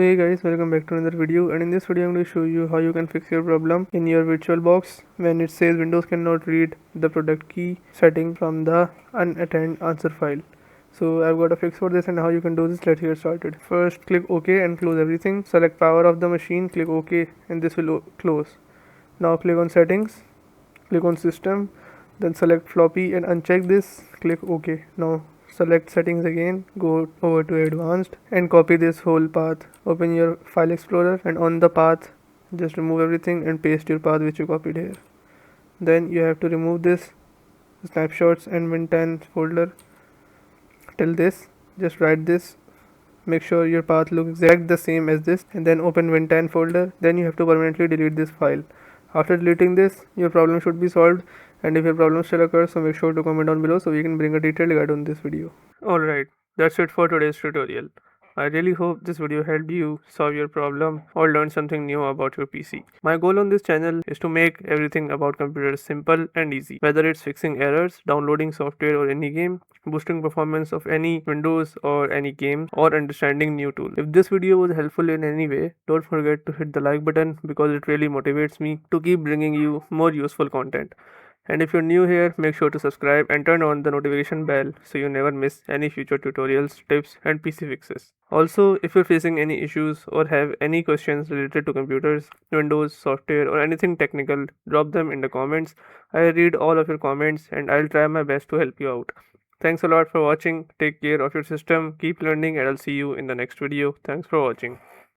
Hey guys, welcome back to another video, and in this video I'm going to show you how you can fix your problem in your Virtualbox when it says Windows cannot read the product key setting from the unattend answer file. So I've got a fix for this and how you can do this. Let's get started. First click OK and close everything. Select power of the machine, click OK and this will close. Now click on settings, click on system, then select floppy and uncheck this, click OK. Now select settings again, go over to advanced and copy this whole path. Open your file explorer and on the path just remove everything and paste your path which you copied here. Then you have to remove this snapshots and Win10 folder till this. Just write this, make sure your path looks exact the same as this, and then open Win10 folder. Then you have to permanently delete this file. After deleting this, your problem should be solved, and if your problem still occurs, so make sure to comment down below so we can bring a detailed guide on this video. Alright, that's it for today's tutorial. I really hope this video helped you solve your problem or learn something new about your PC. My goal on this channel is to make everything about computers simple and easy, whether it's fixing errors, downloading software or any game, boosting performance of any Windows or any game, or understanding new tools. If this video was helpful in any way, don't forget to hit the like button because it really motivates me to keep bringing you more useful content. And if you're new here, make sure to subscribe and turn on the notification bell so you never miss any future tutorials, tips and PC fixes. Also, if you're facing any issues or have any questions related to computers, Windows, software or anything technical, drop them in the comments. I read all of your comments and I'll try my best to help you out. Thanks a lot for watching. Take care of your system, keep learning and I'll see you in the next video. Thanks for watching.